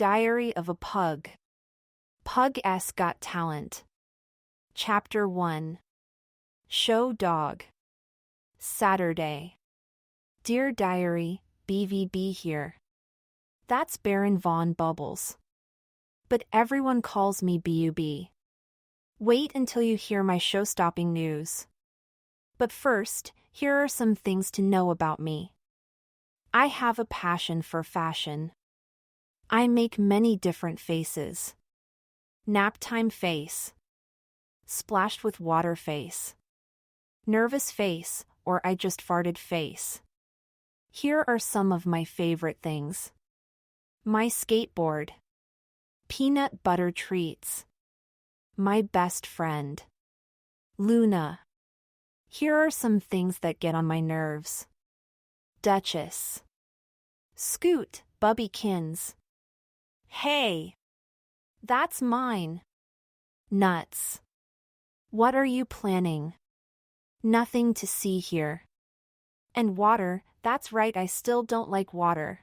Diary of a Pug. Pug's Got Talent. Chapter 1. Show Dog. Saturday. Dear Diary, BVB here. That's Baron von Bubbles. But everyone calls me BUB. Wait until you hear my show-stopping news. But first, here are some things to know about me. I have a passion for fashion. I make many different faces. Naptime face. Splashed with water face. Nervous face, or I just farted face. Here are some of my favorite things. My skateboard. Peanut butter treats. My best friend. Luna. Here are some things that get on my nerves. Duchess. Scoot, Bubbykins. Hey! That's mine. Nuts. What are you planning? Nothing to see here. And water, that's right, I still don't like water.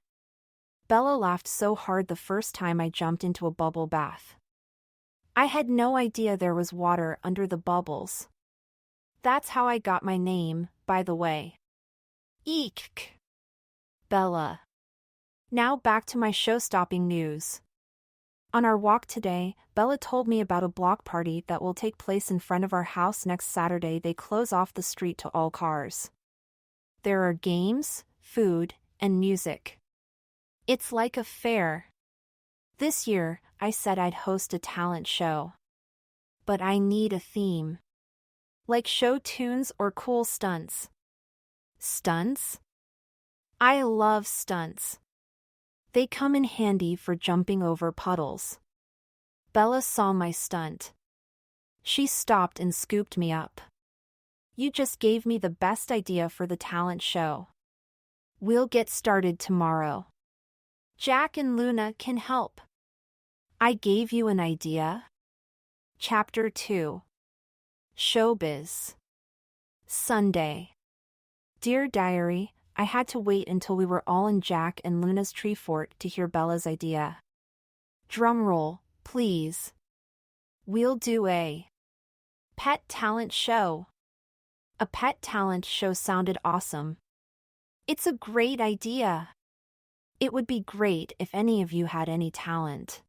Bella laughed so hard the first time I jumped into a bubble bath. I had no idea there was water under the bubbles. That's how I got my name, by the way. Eek! Bella. Now back to my show-stopping news. On our walk today, Bella told me about a block party that will take place in front of our house next Saturday. They close off the street to all cars. There are games, food, and music. It's like a fair. This year, I said I'd host a talent show. But I need a theme. Like show tunes or cool stunts. Stunts? I love stunts. They come in handy for jumping over puddles. Bella saw my stunt. She stopped and scooped me up. You just gave me the best idea for the talent show. We'll get started tomorrow. Jack and Luna can help. I gave you an idea. Chapter 2. Showbiz. Sunday. Dear Diary, I had to wait until we were all in Jack and Luna's tree fort to hear Bella's idea. Drum roll, please. We'll do a pet talent show. A pet talent show sounded awesome. It's a great idea. It would be great if any of you had any talent.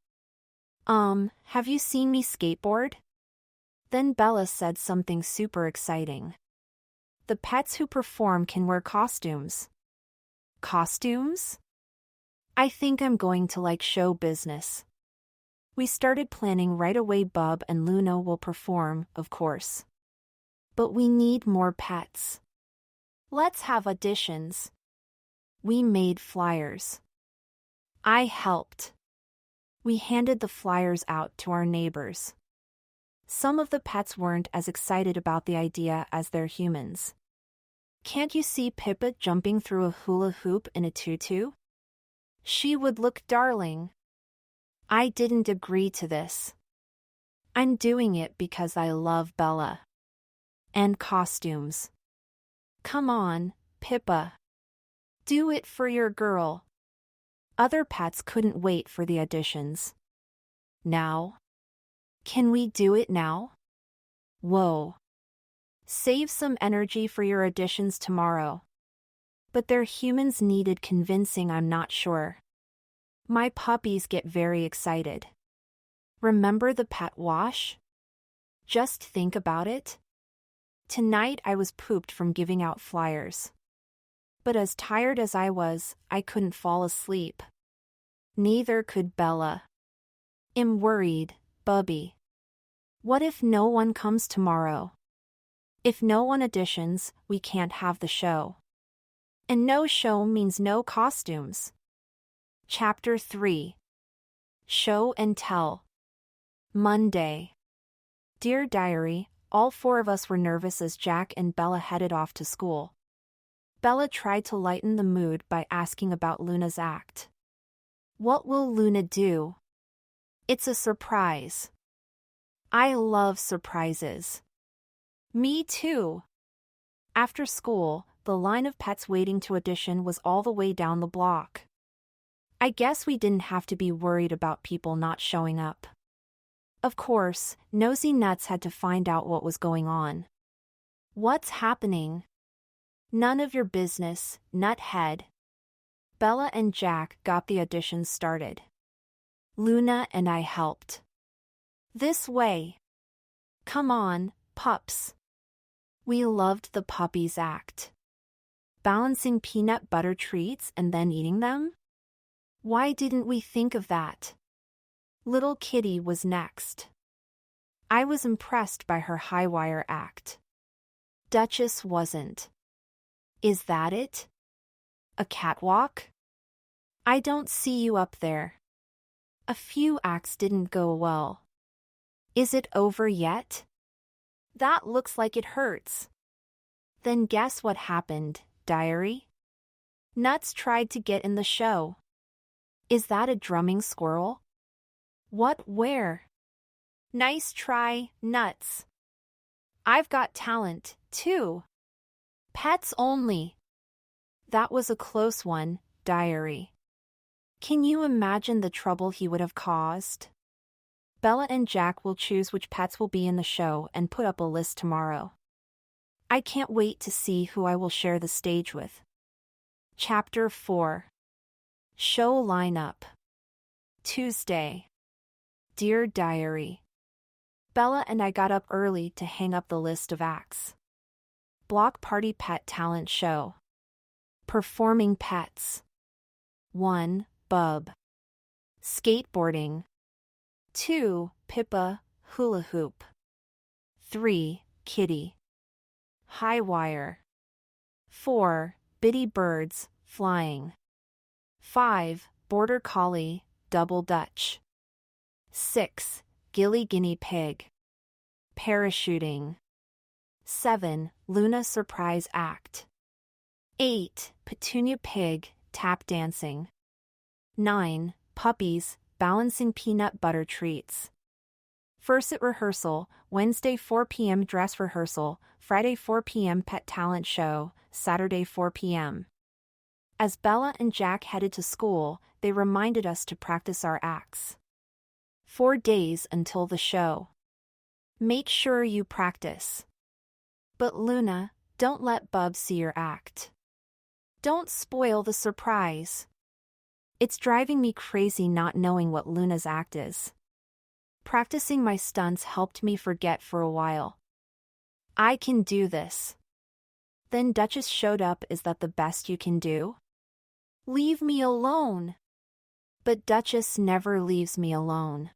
Have you seen me skateboard? Then Bella said something super exciting. The pets who perform can wear costumes. Costumes? I think I'm going to like show business. We started planning right away. Bub and Luna will perform, of course. But we need more pets. Let's have auditions. We made flyers. I helped. We handed the flyers out to our neighbors. Some of the pets weren't as excited about the idea as their humans. Can't you see Pippa jumping through a hula hoop in a tutu? She would look darling. I didn't agree to this. I'm doing it because I love Bella. And costumes. Come on, Pippa. Do it for your girl. Other pets couldn't wait for the auditions. Now? Can we do it now? Whoa. Save some energy for your auditions tomorrow. But their humans needed convincing, I'm not sure. My puppies get very excited. Remember the pet wash? Just think about it. Tonight I was pooped from giving out flyers. But as tired as I was, I couldn't fall asleep. Neither could Bella. I'm worried, Bubby. What if no one comes tomorrow? If no one auditions, we can't have the show. And no show means no costumes. Chapter 3. Show and Tell. Monday. Dear Diary, all four of us were nervous as Jack and Bella headed off to school. Bella tried to lighten the mood by asking about Luna's act. What will Luna do? It's a surprise. I love surprises. Me too. After school, the line of pets waiting to audition was all the way down the block. I guess we didn't have to be worried about people not showing up. Of course, nosy nuts had to find out what was going on. What's happening? None of your business, nuthead. Bella and Jack got the auditions started. Luna and I helped. This way. Come on, pups. We loved the puppies act. Balancing peanut butter treats and then eating them? Why didn't we think of that? Little Kitty was next. I was impressed by her high wire act. Duchess wasn't. Is that it? A catwalk? I don't see you up there. A few acts didn't go well. Is it over yet? That looks like it hurts. Then guess what happened, diary? Nuts tried to get in the show. Is that a drumming squirrel? What, where? Nice try, Nuts. I've got talent, too. Pets only. That was a close one, diary. Can you imagine the trouble he would have caused? Bella and Jack will choose which pets will be in the show and put up a list tomorrow. I can't wait to see who I will share the stage with. Chapter 4. Show lineup. Tuesday. Dear Diary. Bella and I got up early to hang up the list of acts. Block Party Pet Talent Show. Performing Pets. 1. Bub. Skateboarding. 2. Pippa, hula hoop. 3. Kitty. High wire. 4. Bitty birds, flying. 5. Border collie, double dutch. 6. Gilly guinea pig. Parachuting. 7. Luna surprise act. 8. Petunia pig, tap dancing. 9. Puppies, balancing peanut butter treats. First at rehearsal, Wednesday 4 p.m. dress rehearsal, Friday 4 p.m. pet talent show, Saturday 4 p.m. As Bella and Jack headed to school, they reminded us to practice our acts. 4 days until the show. Make sure you practice. But Luna, don't let Bub see your act. Don't spoil the surprise. It's driving me crazy not knowing what Luna's act is. Practicing my stunts helped me forget for a while. I can do this. Then Duchess showed up. Is that the best you can do? Leave me alone. But Duchess never leaves me alone.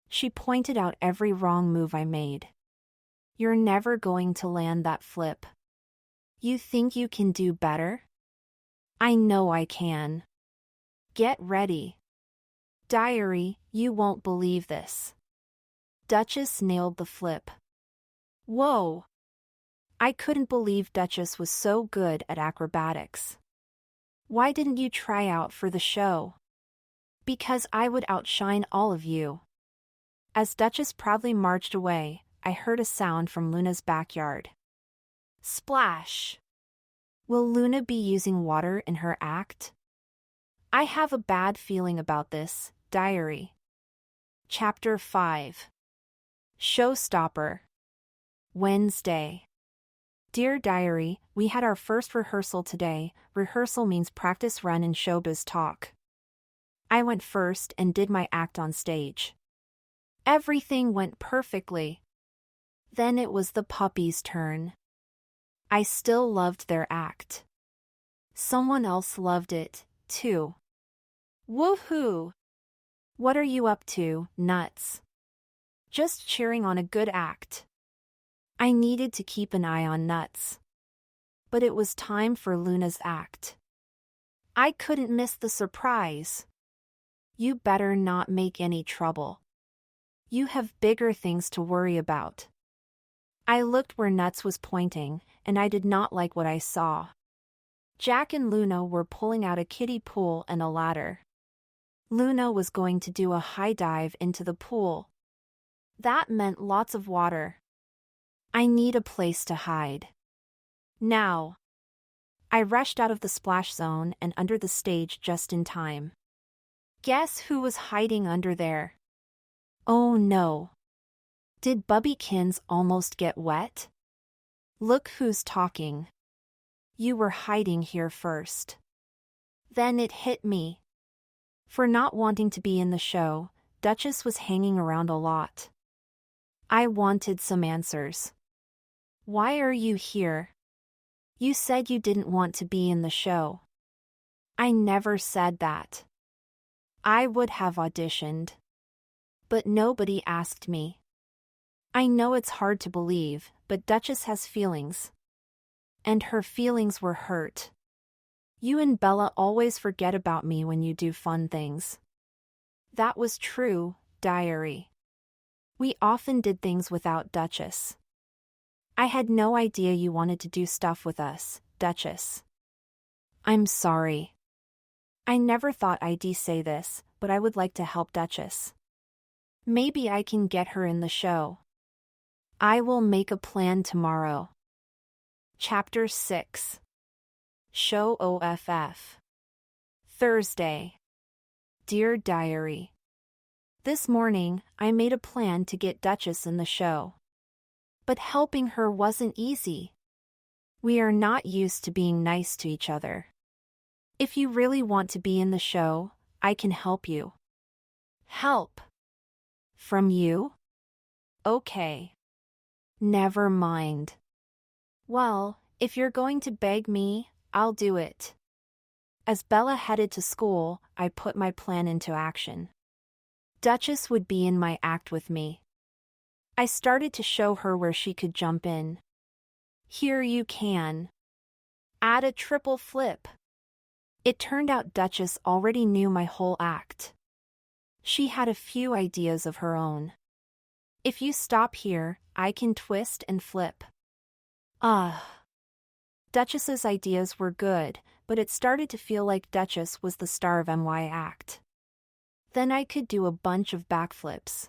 She pointed out every wrong move I made. You're never going to land that flip. You think you can do better? I know I can. Get ready. Diary, you won't believe this. Duchess nailed the flip. Whoa! I couldn't believe Duchess was so good at acrobatics. Why didn't you try out for the show? Because I would outshine all of you. As Duchess proudly marched away, I heard a sound from Luna's backyard. Splash! Will Luna be using water in her act? I have a bad feeling about this, diary. Chapter 5. Showstopper. Wednesday. Dear Diary, we had our first rehearsal today. Rehearsal means practice run and showbiz talk. I went first and did my act on stage. Everything went perfectly. Then it was the puppies' turn. I still loved their act. Someone else loved it, too. Woohoo! What are you up to, Nuts? Just cheering on a good act. I needed to keep an eye on Nuts. But it was time for Luna's act. I couldn't miss the surprise. You better not make any trouble. You have bigger things to worry about. I looked where Nuts was pointing, and I did not like what I saw. Jack and Luna were pulling out a kiddie pool and a ladder. Luna was going to do a high dive into the pool. That meant lots of water. I need a place to hide. Now. I rushed out of the splash zone and under the stage just in time. Guess who was hiding under there? Oh no. Did Bubbykins almost get wet? Look who's talking. You were hiding here first. Then it hit me. For not wanting to be in the show, Duchess was hanging around a lot. I wanted some answers. Why are you here? You said you didn't want to be in the show. I never said that. I would have auditioned. But nobody asked me. I know it's hard to believe, but Duchess has feelings. And her feelings were hurt. You and Bella always forget about me when you do fun things. That was true, diary. We often did things without Duchess. I had no idea you wanted to do stuff with us, Duchess. I'm sorry. I never thought I'd say this, but I would like to help Duchess. Maybe I can get her in the show. I will make a plan tomorrow. Chapter 6. Show OFF. Thursday. Dear Diary. This morning, I made a plan to get Duchess in the show. But helping her wasn't easy. We are not used to being nice to each other. If you really want to be in the show, I can help you. Help. From you? Okay. Never mind. Well, if you're going to beg me, I'll do it. As Bella headed to school, I put my plan into action. Duchess would be in my act with me. I started to show her where she could jump in. Here you can. Add a triple flip. It turned out Duchess already knew my whole act. She had a few ideas of her own. If you stop here, I can twist and flip. Duchess's ideas were good, but it started to feel like Duchess was the star of my act. Then I could do a bunch of backflips.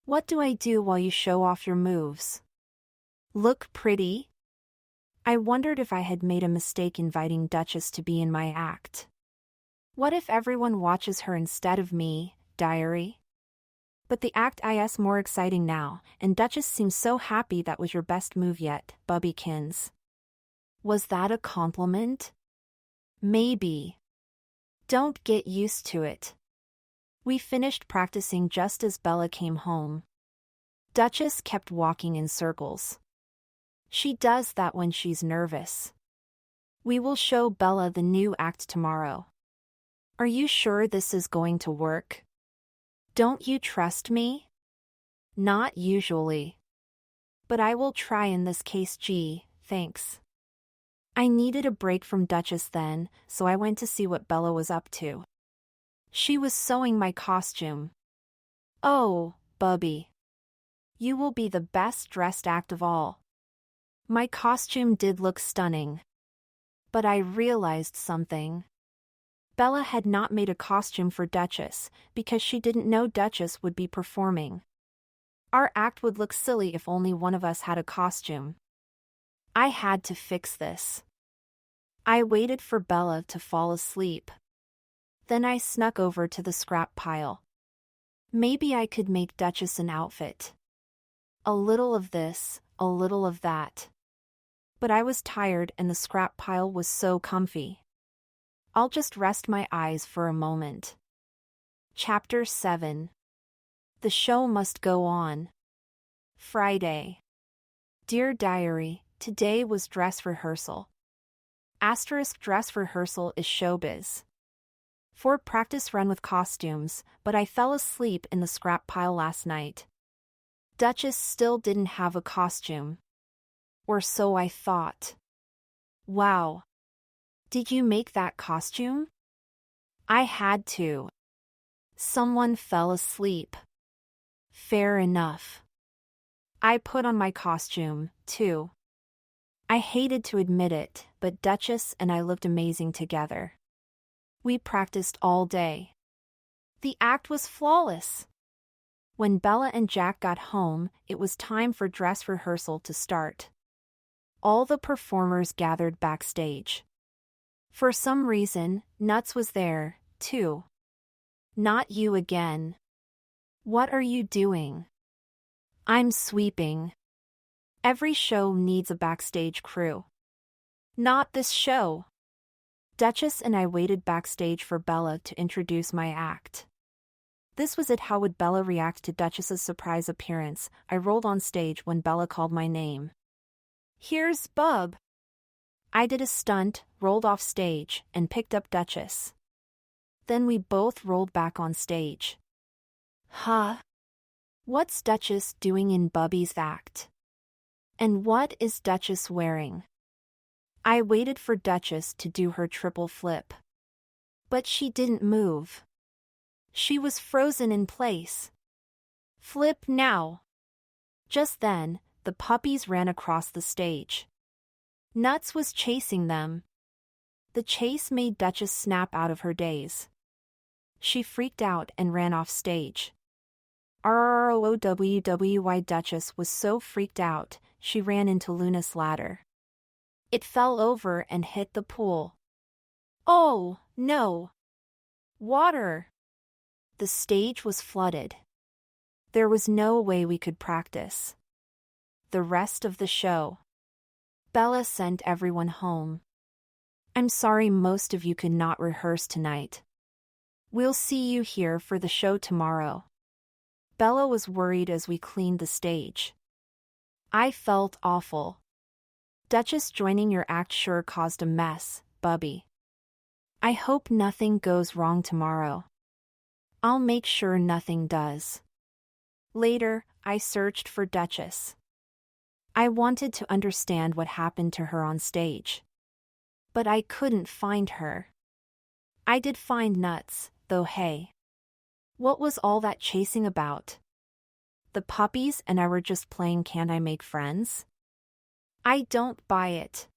What do I do while you show off your moves? Look pretty? I wondered if I had made a mistake inviting Duchess to be in my act. What if everyone watches her instead of me, diary? But the act is more exciting now, and Duchess seems so happy. That was your best move yet, Bubbykins. Was that a compliment? Maybe. Don't get used to it. We finished practicing just as Bella came home. Duchess kept walking in circles. She does that when she's nervous. We will show Bella the new act tomorrow. Are you sure this is going to work? Don't you trust me? Not usually. But I will try in this case. Thanks. I needed a break from Duchess then, so I went to see what Bella was up to. She was sewing my costume. Oh, Bubby. You will be the best dressed act of all. My costume did look stunning. But I realized something. Bella had not made a costume for Duchess because she didn't know Duchess would be performing. Our act would look silly if only one of us had a costume. I had to fix this. I waited for Bella to fall asleep. Then I snuck over to the scrap pile. Maybe I could make Duchess an outfit. A little of this, a little of that. But I was tired and the scrap pile was so comfy. I'll just rest my eyes for a moment. Chapter 7. The show must go on. Friday. Dear Diary, today was dress rehearsal. Asterisk dress rehearsal is showbiz. For practice run with costumes, but I fell asleep in the scrap pile last night. Duchess still didn't have a costume. Or so I thought. Wow. Did you make that costume? I had to. Someone fell asleep. Fair enough. I put on my costume, too. I hated to admit it, but Duchess and I looked amazing together. We practiced all day. The act was flawless. When Bella and Jack got home, it was time for dress rehearsal to start. All the performers gathered backstage. For some reason, Nuts was there, too. Not you again. What are you doing? I'm sweeping. Every show needs a backstage crew. Not this show. Duchess and I waited backstage for Bella to introduce my act. This was it. How would Bella react to Duchess's surprise appearance? I rolled on stage when Bella called my name. Here's Bub. I did a stunt, rolled off stage, and picked up Duchess. Then we both rolled back on stage. Huh? What's Duchess doing in Bubby's act? And what is Duchess wearing? I waited for Duchess to do her triple flip. But she didn't move. She was frozen in place. Flip now. Just then, the puppies ran across the stage. Nuts was chasing them. The chase made Duchess snap out of her daze. She freaked out and ran off stage. RROWWY Duchess was so freaked out, she ran into Luna's ladder. It fell over and hit the pool. Oh, no! Water! The stage was flooded. There was no way we could practice. The rest of the show. Bella sent everyone home. I'm sorry most of you could not rehearse tonight. We'll see you here for the show tomorrow. Bella was worried as we cleaned the stage. I felt awful. Duchess joining your act sure caused a mess, Bubby. I hope nothing goes wrong tomorrow. I'll make sure nothing does. Later, I searched for Duchess. I wanted to understand what happened to her on stage. But I couldn't find her. I did find Nuts, though. Hey. What was all that chasing about? The puppies and I were just playing Can I Make Friends? I don't buy it.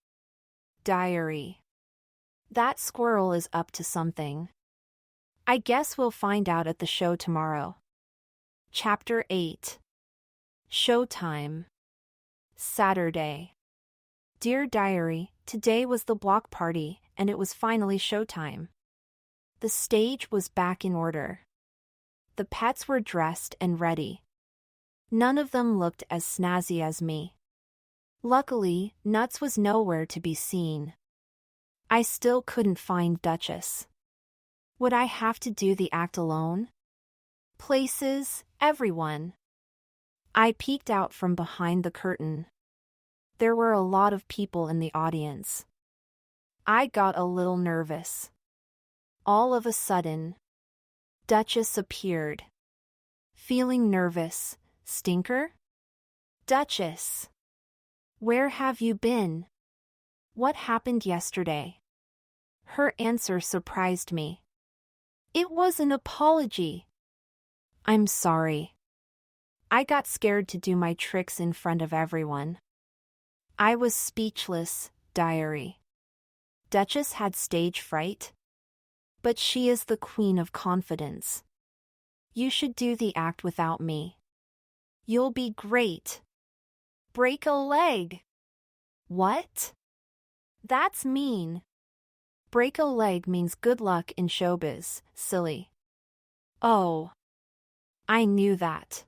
Diary. That squirrel is up to something. I guess we'll find out at the show tomorrow. Chapter 8. Showtime. Saturday. Dear Diary, today was the block party, and it was finally showtime. The stage was back in order. The pets were dressed and ready. None of them looked as snazzy as me. Luckily, Nuts was nowhere to be seen. I still couldn't find Duchess. Would I have to do the act alone? Places, everyone. I peeked out from behind the curtain. There were a lot of people in the audience. I got a little nervous. All of a sudden, Duchess appeared. Feeling nervous, Stinker? Duchess. Where have you been? What happened yesterday? Her answer surprised me. It was an apology. I'm sorry. I got scared to do my tricks in front of everyone. I was speechless, Diary. Duchess had stage fright. But she is the queen of confidence. You should do the act without me. You'll be great. Break a leg. What? That's mean. Break a leg means good luck in showbiz, silly. Oh. I knew that.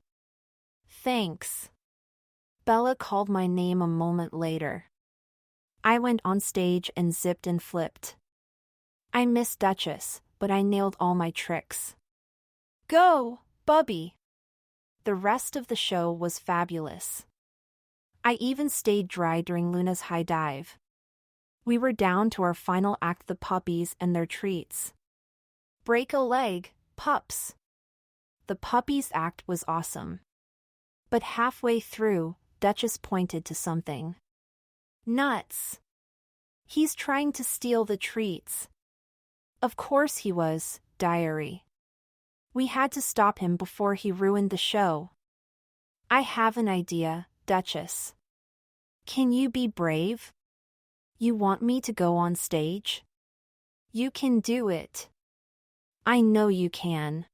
Thanks. Bella called my name a moment later. I went on stage and zipped and flipped. I missed Duchess, but I nailed all my tricks. Go, Bubby! The rest of the show was fabulous. I even stayed dry during Luna's high dive. We were down to our final act, the puppies and their treats. Break a leg, pups! The puppies act was awesome. But halfway through, Duchess pointed to something. Nuts! He's trying to steal the treats. Of course he was, Diary. We had to stop him before he ruined the show. I have an idea, Duchess. Can you be brave? You want me to go on stage? You can do it. I know you can.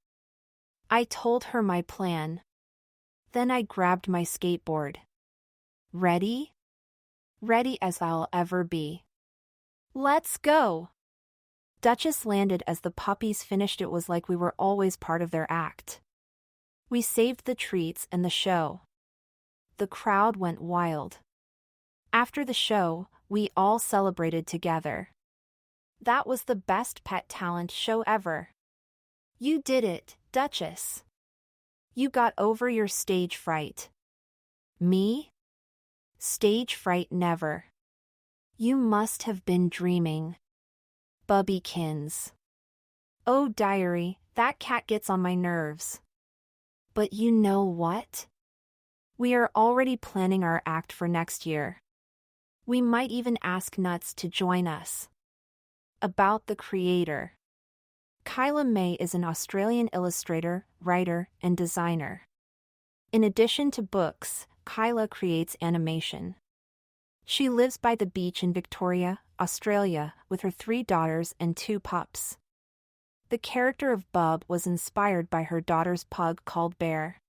I told her my plan. Then I grabbed my skateboard. Ready? Ready as I'll ever be. Let's go! Duchess landed as the puppies finished. It was like we were always part of their act. We saved the treats and the show. The crowd went wild. After the show, we all celebrated together. That was the best pet talent show ever. You did it, Duchess. You got over your stage fright. Me? Stage fright never. You must have been dreaming. Bubbykins. Oh, diary, that cat gets on my nerves. But you know what? We are already planning our act for next year. We might even ask Nuts to join us. About the creator. Kyla May is an Australian illustrator, writer, and designer. In addition to books, Kyla creates animation. She lives by the beach in Victoria, Australia, with her 3 daughters and 2 pups. The character of Bub was inspired by her daughter's pug called Bear.